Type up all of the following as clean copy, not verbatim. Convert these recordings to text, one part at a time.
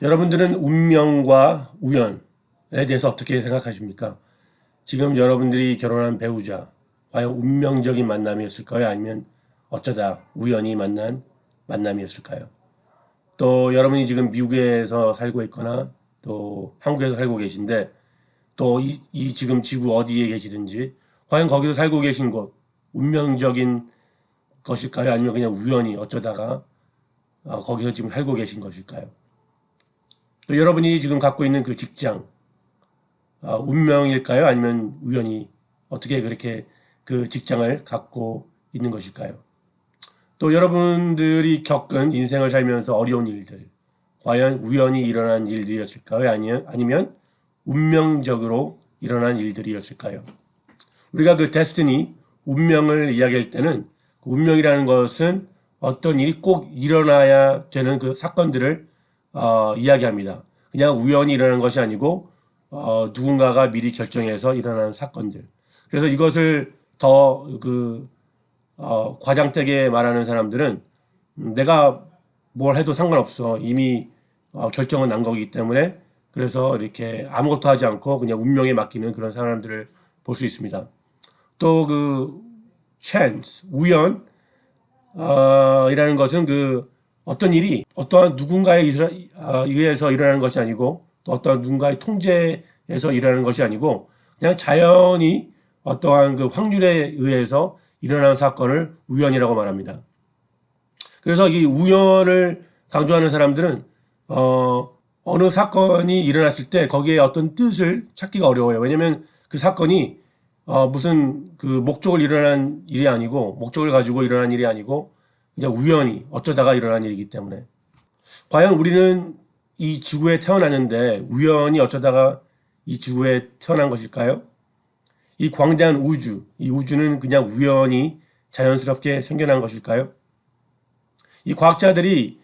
여러분들은 운명과 우연에 대해서 어떻게 생각하십니까? 지금 여러분들이 결혼한 배우자, 과연 운명적인 만남이었을까요? 아니면 어쩌다 우연히 만난 만남이었을까요? 또 여러분이 지금 미국에서 살고 있거나 또 한국에서 살고 계신데 또 이 지금 지구 어디에 계시든지 과연 거기서 살고 계신 곳 운명적인 것일까요? 아니면 그냥 우연히 어쩌다가 거기서 지금 살고 계신 것일까요? 또 여러분이 지금 갖고 있는 그 직장, 운명일까요? 아니면 우연히 어떻게 그렇게 그 직장을 갖고 있는 것일까요? 또 여러분들이 겪은 인생을 살면서 어려운 일들, 과연 우연히 일어난 일들이었을까요? 아니면 운명적으로 일어난 일들이었을까요? 우리가 그 데스티니, 운명을 이야기할 때는 그 운명이라는 것은 어떤 일이 꼭 일어나야 되는 그 사건들을 이야기합니다. 그냥 우연히 일어난 것이 아니고 누군가가 미리 결정해서 일어나는 사건들. 그래서 이것을 더 과장되게 말하는 사람들은 내가 뭘 해도 상관없어. 이미 결정은 난 거기 때문에 그래서 이렇게 아무것도 하지 않고 그냥 운명에 맡기는 그런 사람들을 볼 수 있습니다. 또 그 chance, 우연, 이라는 것은 그 어떤 일이 어떠한 누군가에 의해서 일어나는 것이 아니고 또 어떠한 누군가의 통제에서 일어나는 것이 아니고 그냥 자연히 어떠한 그 확률에 의해서 일어나는 사건을 우연이라고 말합니다. 그래서 이 우연을 강조하는 사람들은 어느 사건이 일어났을 때 거기에 어떤 뜻을 찾기가 어려워요. 왜냐하면 그 사건이 무슨 그 목적을 일어난 일이 아니고 목적을 가지고 일어난 일이 아니고 그냥 우연히 어쩌다가 일어난 일이기 때문에 과연 우리는 이 지구에 태어났는데 우연히 어쩌다가 이 지구에 태어난 것일까요? 이 광대한 우주, 이 우주는 그냥 우연히 자연스럽게 생겨난 것일까요? 이 과학자들이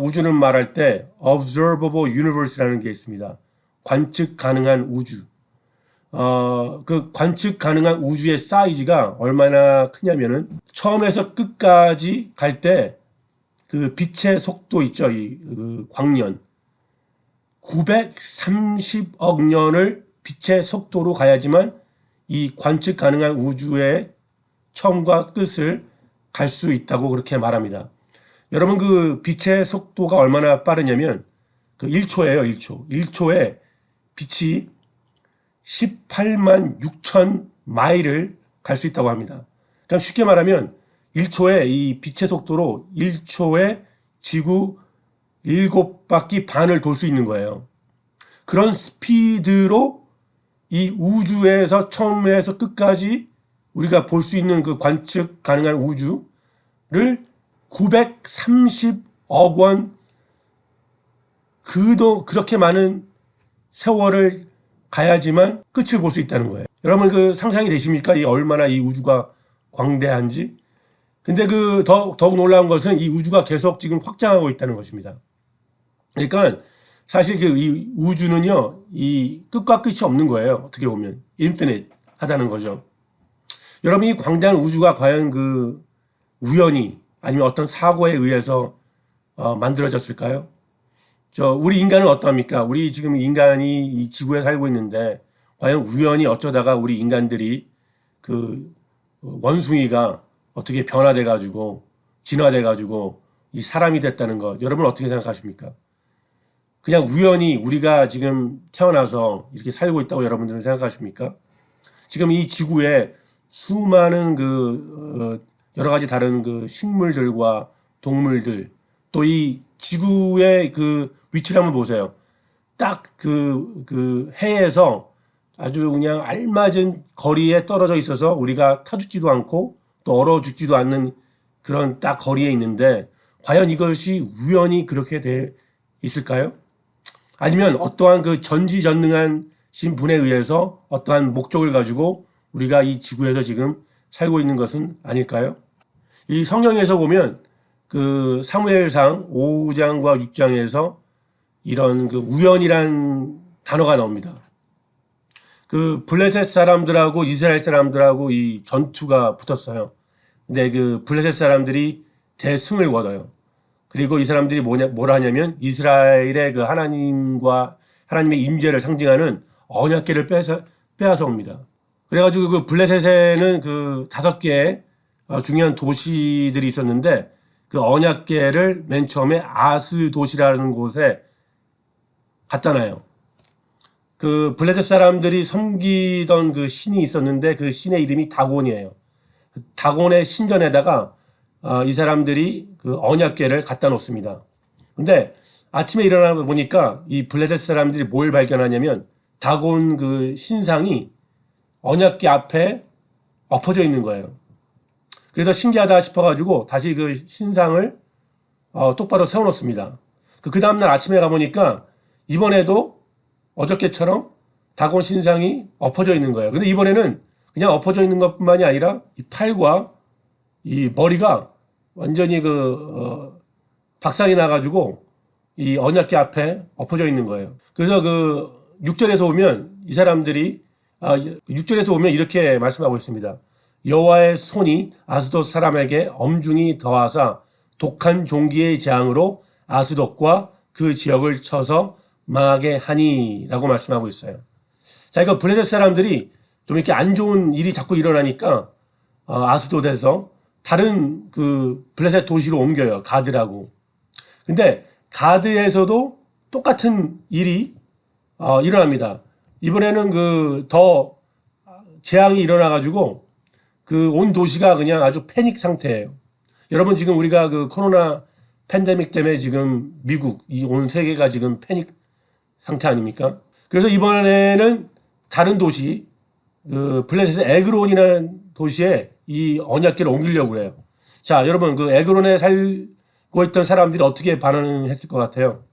우주를 말할 때 observable universe라는 게 있습니다. 관측 가능한 우주. 그 관측 가능한 우주의 사이즈가 얼마나 크냐면은 처음에서 끝까지 갈 때 그 빛의 속도 있죠. 그 광년. 930억 년을 빛의 속도로 가야지만 이 관측 가능한 우주의 처음과 끝을 갈 수 있다고 그렇게 말합니다. 여러분 그 빛의 속도가 얼마나 빠르냐면 그 1초예요. 1초. 1초에 빛이 18만 6천 마일을 갈 수 있다고 합니다. 그럼 쉽게 말하면 1초에 이 빛의 속도로 1초에 지구 7바퀴 반을 돌 수 있는 거예요. 그런 스피드로 이 우주에서 처음에서 끝까지 우리가 볼 수 있는 그 관측 가능한 우주를 930억 원 그렇게 많은 세월을 가야지만 끝을 볼 수 있다는 거예요. 여러분 그 상상이 되십니까? 이 얼마나 이 우주가 광대한지. 근데 그 더욱 놀라운 것은 이 우주가 계속 지금 확장하고 있다는 것입니다. 그러니까 사실 그 이 우주는요, 이 끝과 끝이 없는 거예요. 어떻게 보면 인피니트 하다는 거죠. 여러분 이 광대한 우주가 과연 그 우연히 아니면 어떤 사고에 의해서 만들어졌을까요? 우리 인간은 어떠합니까? 우리 지금 인간이 이 지구에 살고 있는데 과연 우연히 어쩌다가 우리 인간들이 그 원숭이가 어떻게 변화돼 가지고 진화돼 가지고 이 사람이 됐다는 것 여러분 어떻게 생각하십니까? 그냥 우연히 우리가 지금 태어나서 이렇게 살고 있다고 여러분들은 생각하십니까? 지금 이 지구에 수많은 여러 가지 다른 그 식물들과 동물들 또 이 지구의 그 위치를 한번 보세요. 딱 그 해에서 아주 그냥 알맞은 거리에 떨어져 있어서 우리가 타 죽지도 않고 또 얼어 죽지도 않는 그런 딱 거리에 있는데 과연 이것이 우연히 그렇게 돼 있을까요? 아니면 어떠한 그 전지전능한 분에 의해서 어떠한 목적을 가지고 우리가 이 지구에서 지금 살고 있는 것은 아닐까요? 이 성경에서 보면 그 사무엘상 5장과 6장에서 이런 그 우연이란 단어가 나옵니다. 그 블레셋 사람들하고 이스라엘 사람들하고 이 전투가 붙었어요. 근데 그 블레셋 사람들이 대승을 거둬요. 그리고 이 사람들이 뭘 하냐면 이스라엘의 그 하나님의 임재를 상징하는 언약궤를 빼앗아 옵니다. 그래가지고 그 블레셋에는 그 5개의 중요한 도시들이 있었는데 그 언약궤를 맨 처음에 아스 도시라는 곳에 갖다 놔요. 그 블레셋 사람들이 섬기던 그 신이 있었는데 그 신의 이름이 다곤이에요. 그 다곤의 신전에다가 이 사람들이 그 언약궤를 갖다 놓습니다. 근데 아침에 일어나 보니까 이 블레셋 사람들이 뭘 발견하냐면 다곤 그 신상이 언약궤 앞에 엎어져 있는 거예요. 그래서 신기하다 싶어가지고 다시 그 신상을 똑바로 세워놓습니다. 그 다음날 아침에 가보니까 이번에도 어저께처럼 다곤 신상이 엎어져 있는 거예요. 근데 이번에는 그냥 엎어져 있는 것뿐만이 아니라 이 팔과 이 머리가 완전히 박살이 나가지고 이 언약궤 앞에 엎어져 있는 거예요. 그래서 그 6절에서 보면 이 사람들이 6절에서 보면 이렇게 말씀하고 있습니다. 여호와의 손이 아스돗 사람에게 엄중히 더하사 독한 종기의 재앙으로 아스돗과 그 지역을 쳐서 망하게 하니라고 말씀하고 있어요. 자, 이거 블레셋 사람들이 좀 이렇게 안 좋은 일이 자꾸 일어나니까 아스돗에서 다른 그 블레셋 도시로 옮겨요. 가드라고. 근데 가드에서도 똑같은 일이 일어납니다. 이번에는 더 재앙이 일어나가지고 그 온 도시가 그냥 아주 패닉 상태예요. 여러분 지금 우리가 그 코로나 팬데믹 때문에 지금 미국, 이 온 세계가 지금 패닉 상태 아닙니까? 그래서 이번에는 다른 도시, 그 블레셋의 에그론이라는 도시에 이 언약궤를 옮기려고 그래요. 자, 여러분 그 에그론에 살고 있던 사람들이 어떻게 반응했을 것 같아요?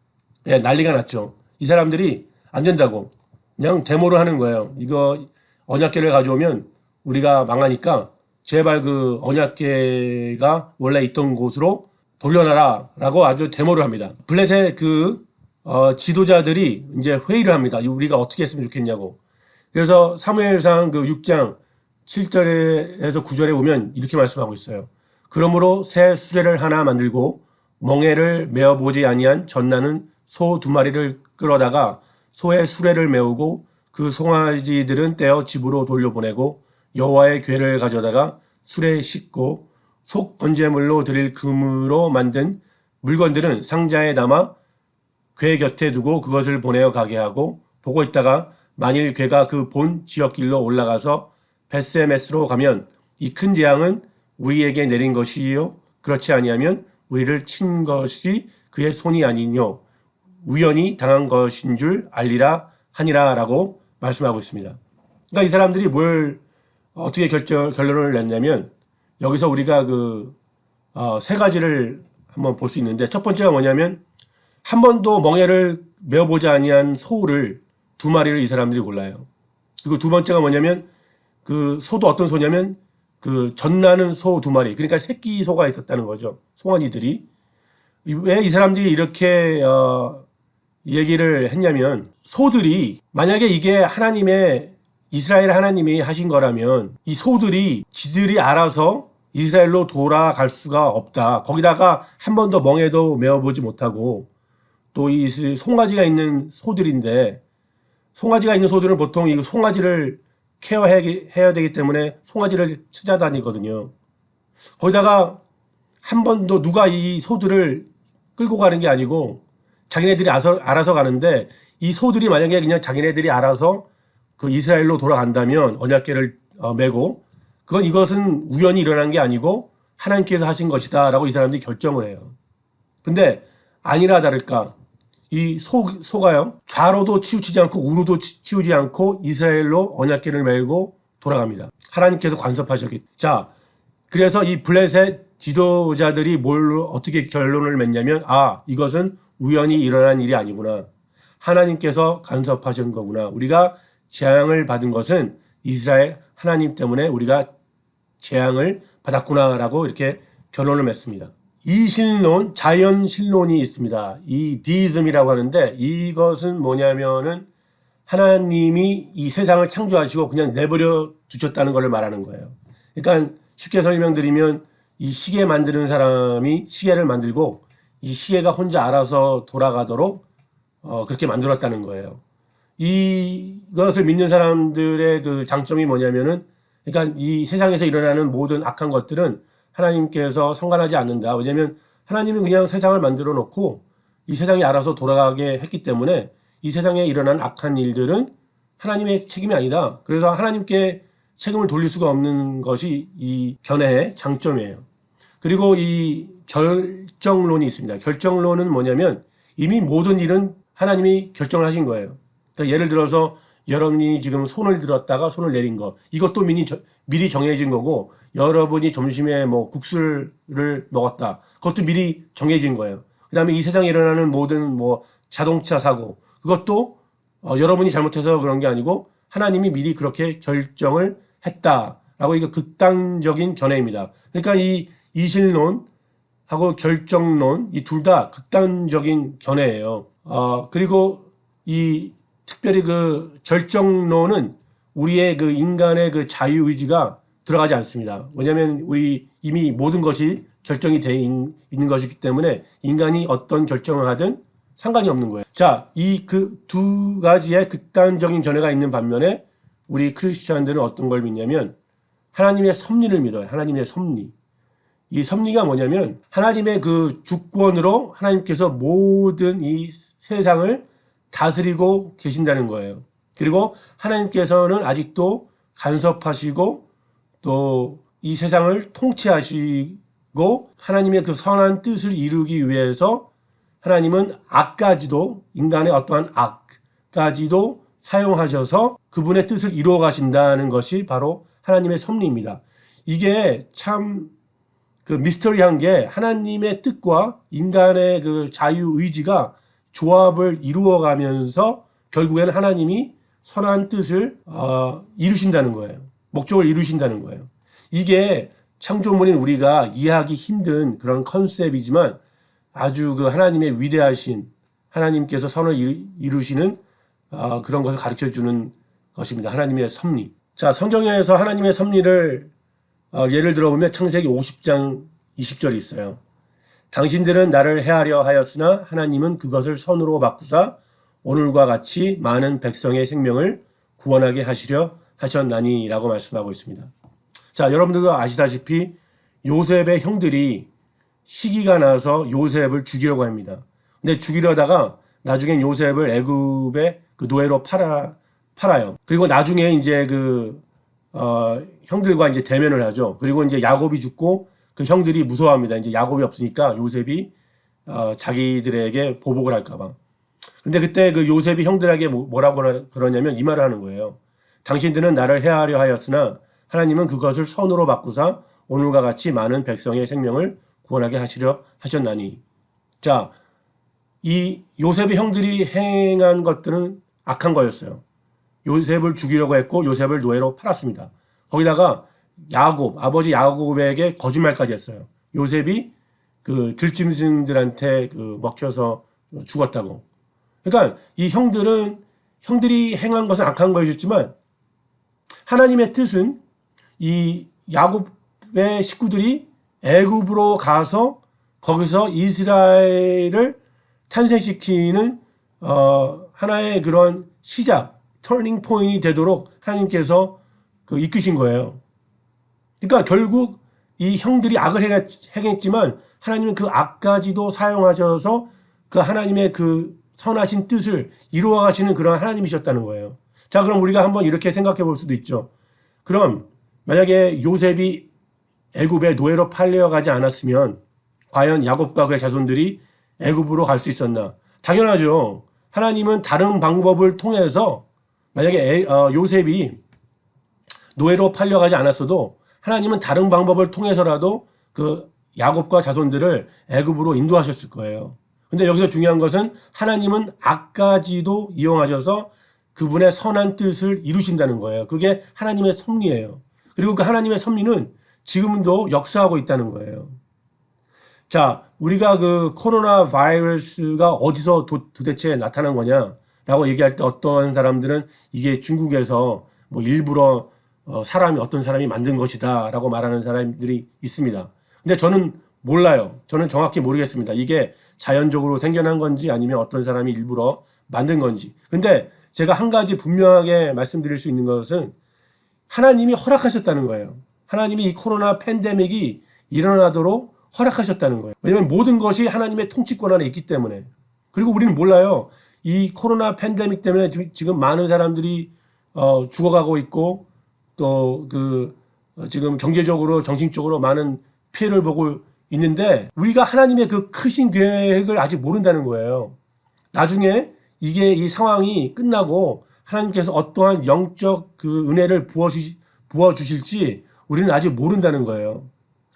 예, 난리가 났죠. 이 사람들이 안 된다고 그냥 데모를 하는 거예요. 이거 언약궤를 가져오면 우리가 망하니까 제발 그 언약궤가 원래 있던 곳으로 돌려놔라 라고 아주 데모를 합니다. 블레셋 지도자들이 이제 회의를 합니다. 우리가 어떻게 했으면 좋겠냐고. 그래서 사무엘상 그 6장 7절에서 9절에 보면 이렇게 말씀하고 있어요. 그러므로 새 수레를 하나 만들고 멍에를 메어보지 아니한 젖나는 소 2마리를 끌어다가 소의 수레를 메우고 그 송아지들은 떼어 집으로 돌려보내고 여호와의 궤를 가져다가 수레에 싣고 속 번제물로 드릴 금으로 만든 물건들은 상자에 담아 궤 곁에 두고 그것을 보내어 가게 하고 보고 있다가 만일 궤가 그 본 지역길로 올라가서 벳세메스로 가면 이 큰 재앙은 우리에게 내린 것이요 그렇지 아니하면 우리를 친 것이 그의 손이 아니뇨 우연히 당한 것인 줄 알리라 하니라라고 말씀하고 있습니다. 그러니까 이 사람들이 어떻게 결론을 냈냐면 여기서 우리가 세 가지를 한번 볼 수 있는데 첫 번째가 뭐냐면 한 번도 멍에를 메어보지 아니한 소를 2마리를 이 사람들이 골라요. 그리고 두 번째가 뭐냐면 그 소도 어떤 소냐면 그 젖나는 소 2마리 그러니까 새끼 소가 있었다는 거죠. 송아지들이. 왜 이 사람들이 이렇게 얘기를 했냐면 소들이 만약에 이게 이스라엘 하나님이 하신 거라면 이 소들이 지들이 알아서 이스라엘로 돌아갈 수가 없다. 거기다가 한 번도 멍에도 메어보지 못하고 또 이 송아지가 있는 소들인데 송아지가 있는 소들은 보통 이 송아지를 케어해야 되기 때문에 송아지를 찾아다니거든요. 거기다가 한 번도 누가 이 소들을 끌고 가는 게 아니고 자기네들이 알아서 가는데 이 소들이 만약에 그냥 자기네들이 알아서 그 이스라엘로 돌아간다면 언약궤를 메고 이것은 우연히 일어난 게 아니고 하나님께서 하신 것이다 라고 이 사람들이 결정을 해요. 근데 아니나 다를까 이 소가요 좌로도 치우치지 않고 우로도 치우지 않고 이스라엘로 언약궤를 메고 돌아갑니다. 하나님께서 간섭하셨기. 자, 그래서 이 블레셋 지도자들이 어떻게 결론을 맺냐면 이것은 우연히 일어난 일이 아니구나. 하나님께서 간섭하신 거구나. 우리가 재앙을 받은 것은 이스라엘 하나님 때문에 우리가 재앙을 받았구나라고 이렇게 결론을 맺습니다. 이 신론, 자연 신론이 있습니다. 이 디이즘이라고 하는데 이것은 뭐냐면은 하나님이 이 세상을 창조하시고 그냥 내버려 두셨다는 걸 말하는 거예요. 그러니까 쉽게 설명드리면 이 시계 만드는 사람이 시계를 만들고 이 시계가 혼자 알아서 돌아가도록 그렇게 만들었다는 거예요. 이것을 믿는 사람들의 그 장점이 뭐냐면은, 그러니까 이 세상에서 일어나는 모든 악한 것들은 하나님께서 상관하지 않는다. 왜냐하면 하나님은 그냥 세상을 만들어 놓고 이 세상이 알아서 돌아가게 했기 때문에 이 세상에 일어난 악한 일들은 하나님의 책임이 아니다. 그래서 하나님께 책임을 돌릴 수가 없는 것이 이 견해의 장점이에요. 그리고 이 결정론이 있습니다. 결정론은 뭐냐면 이미 모든 일은 하나님이 결정을 하신 거예요. 그러니까 예를 들어서 여러분이 지금 손을 들었다가 손을 내린 거, 이것도 미리 정해진 거고, 여러분이 점심에 뭐 국수를 먹었다, 그것도 미리 정해진 거예요. 그 다음에 이 세상에 일어나는 모든 뭐 자동차 사고, 그것도 여러분이 잘못해서 그런 게 아니고 하나님이 미리 그렇게 결정을 했다라고, 이거 극단적인 견해입니다. 그러니까 이 이실론하고 결정론, 이 둘 다 극단적인 견해예요. 그리고 특별히 그 결정론은 우리의 그 인간의 그 자유의지가 들어가지 않습니다. 왜냐하면 우리 이미 모든 것이 결정이 되어 있는 것이기 때문에 인간이 어떤 결정을 하든 상관이 없는 거예요. 자, 이 그 두 가지의 극단적인 견해가 있는 반면에 우리 크리스천들은 어떤 걸 믿냐면 하나님의 섭리를 믿어요. 하나님의 섭리. 이 섭리가 뭐냐면 하나님의 그 주권으로 하나님께서 모든 이 세상을 다스리고 계신다는 거예요. 그리고 하나님께서는 아직도 간섭하시고 또 이 세상을 통치하시고 하나님의 그 선한 뜻을 이루기 위해서 하나님은 악까지도, 인간의 어떠한 악까지도 사용하셔서 그분의 뜻을 이루어 가신다는 것이 바로 하나님의 섭리입니다. 이게 참 그 미스터리한 게 하나님의 뜻과 인간의 그 자유의지가 조합을 이루어가면서 결국에는 하나님이 선한 뜻을 이루신다는 거예요. 목적을 이루신다는 거예요. 이게 창조물인 우리가 이해하기 힘든 그런 컨셉이지만 아주 그 하나님의 위대하신 하나님께서 선을 이루시는 그런 것을 가르쳐주는 것입니다. 하나님의 섭리. 자, 성경에서 하나님의 섭리를 예를 들어보면 창세기 50장 20절이 있어요. 당신들은 나를 해하려 하였으나 하나님은 그것을 선으로 바꾸사 오늘과 같이 많은 백성의 생명을 구원하게 하시려 하셨나니 라고 말씀하고 있습니다. 자, 여러분들도 아시다시피 요셉의 형들이 시기가 나서 요셉을 죽이려고 합니다. 근데 죽이려다가 나중엔 요셉을 애굽의 그 노예로 팔아요. 그리고 나중에 이제 형들과 이제 대면을 하죠. 그리고 이제 야곱이 죽고 그 형들이 무서워합니다. 이제 야곱이 없으니까 요셉이 자기들에게 보복을 할까봐. 근데 그때 그 요셉이 형들에게 뭐라고 그러냐면 이 말을 하는 거예요. 당신들은 나를 해하려 하였으나 하나님은 그것을 선으로 바꾸사 오늘과 같이 많은 백성의 생명을 구원하게 하시려 하셨나니. 자, 이 요셉의 형들이 행한 것들은 악한 거였어요. 요셉을 죽이려고 했고 요셉을 노예로 팔았습니다. 거기다가 아버지 야곱에게 거짓말까지 했어요. 요셉이 그 들짐승들한테 먹혀서 죽었다고. 그러니까 이 형들이 행한 것은 악한 것이었지만 하나님의 뜻은 이 야곱의 식구들이 애굽으로 가서 거기서 이스라엘을 탄생시키는 하나의 그런 시작, 터닝 포인트이 되도록 하나님께서 이끄신 거예요. 그러니까 결국 이 형들이 악을 행했지만 하나님은 그 악까지도 사용하셔서 그 하나님의 그 선하신 뜻을 이루어 가시는 그런 하나님이셨다는 거예요. 자, 그럼 우리가 한번 이렇게 생각해 볼 수도 있죠. 그럼 만약에 요셉이 애굽의 노예로 팔려가지 않았으면 과연 야곱과 그의 자손들이 애굽으로 갈 수 있었나? 당연하죠. 하나님은 다른 방법을 통해서 만약에 요셉이 노예로 팔려가지 않았어도 하나님은 다른 방법을 통해서라도 그 야곱과 자손들을 애굽으로 인도하셨을 거예요. 근데 여기서 중요한 것은 하나님은 악까지도 이용하셔서 그분의 선한 뜻을 이루신다는 거예요. 그게 하나님의 섭리예요. 그리고 그 하나님의 섭리는 지금도 역사하고 있다는 거예요. 자, 우리가 그 코로나 바이러스가 어디서 도대체 나타난 거냐라고 얘기할 때 어떤 사람들은 이게 중국에서 뭐 일부러 어떤 사람이 만든 것이다라고 말하는 사람들이 있습니다. 근데 저는 몰라요. 저는 정확히 모르겠습니다. 이게 자연적으로 생겨난 건지 아니면 어떤 사람이 일부러 만든 건지. 근데 제가 한 가지 분명하게 말씀드릴 수 있는 것은 하나님이 허락하셨다는 거예요. 하나님이 이 코로나 팬데믹이 일어나도록 허락하셨다는 거예요. 왜냐하면 모든 것이 하나님의 통치권 안에 있기 때문에. 그리고 우리는 몰라요. 이 코로나 팬데믹 때문에 지금 많은 사람들이 죽어가고 있고 또 지금 경제적으로 정신적으로 많은 피해를 보고 있는데 우리가 하나님의 그 크신 계획을 아직 모른다는 거예요. 나중에 이 상황이 끝나고 하나님께서 어떠한 영적 그 은혜를 부어주실지 우리는 아직 모른다는 거예요.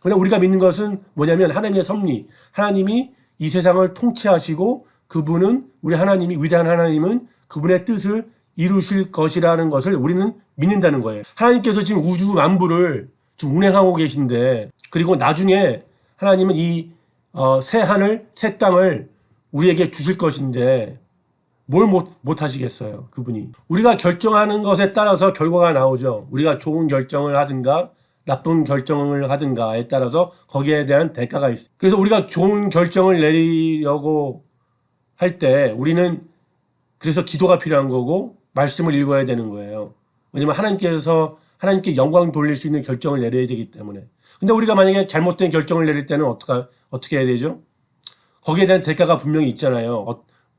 그러나 우리가 믿는 것은 뭐냐면 하나님의 섭리, 하나님이 이 세상을 통치하시고 그분은 우리 하나님이 위대한 하나님은 그분의 뜻을 이루실 것이라는 것을 우리는 믿는다는 거예요. 하나님께서 지금 우주 만부를 지금 운행하고 계신데 그리고 나중에 하나님은 이 새 하늘, 새 땅을 우리에게 주실 것인데 뭘 못 하시겠어요, 그분이. 우리가 결정하는 것에 따라서 결과가 나오죠. 우리가 좋은 결정을 하든가 나쁜 결정을 하든가에 따라서 거기에 대한 대가가 있어요. 그래서 우리가 좋은 결정을 내리려고 할 때 우리는 그래서 기도가 필요한 거고 말씀을 읽어야 되는 거예요. 왜냐면 하나님께 영광 돌릴 수 있는 결정을 내려야 되기 때문에. 근데 우리가 만약에 잘못된 결정을 내릴 때는 어떻게 해야 되죠? 거기에 대한 대가가 분명히 있잖아요.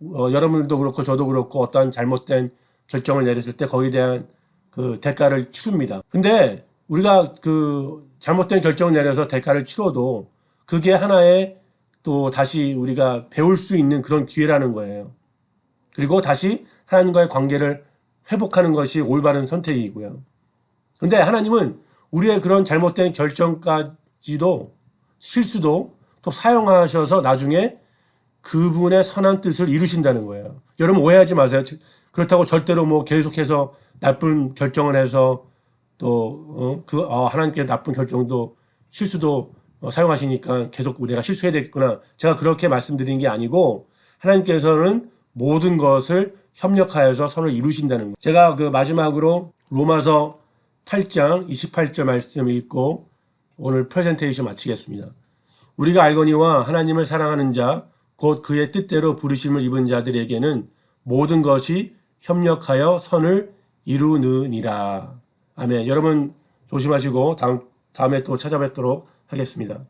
여러분들도 그렇고 저도 그렇고 어떠한 잘못된 결정을 내렸을 때 거기에 대한 그 대가를 치릅니다. 근데 우리가 그 잘못된 결정을 내려서 대가를 치러도 그게 하나의 또 다시 우리가 배울 수 있는 그런 기회라는 거예요. 그리고 다시 하나님과의 관계를 회복하는 것이 올바른 선택이고요. 근데 하나님은 우리의 그런 잘못된 결정까지도 실수도 또 사용하셔서 나중에 그분의 선한 뜻을 이루신다는 거예요. 여러분 오해하지 마세요. 그렇다고 절대로 뭐 계속해서 나쁜 결정을 해서 또 하나님께 나쁜 결정도 실수도 사용하시니까 계속 내가 실수해야 되겠구나. 제가 그렇게 말씀드린 게 아니고 하나님께서는 모든 것을 협력하여서 선을 이루신다는 거예요. 제가 그 마지막으로 로마서 8장 28절 말씀 읽고 오늘 프레젠테이션 마치겠습니다. 우리가 알거니와 하나님을 사랑하는 자 곧 그의 뜻대로 부르심을 입은 자들에게는 모든 것이 협력하여 선을 이루느니라. 아멘. 여러분 조심하시고 다음에 또 찾아뵙도록 하겠습니다.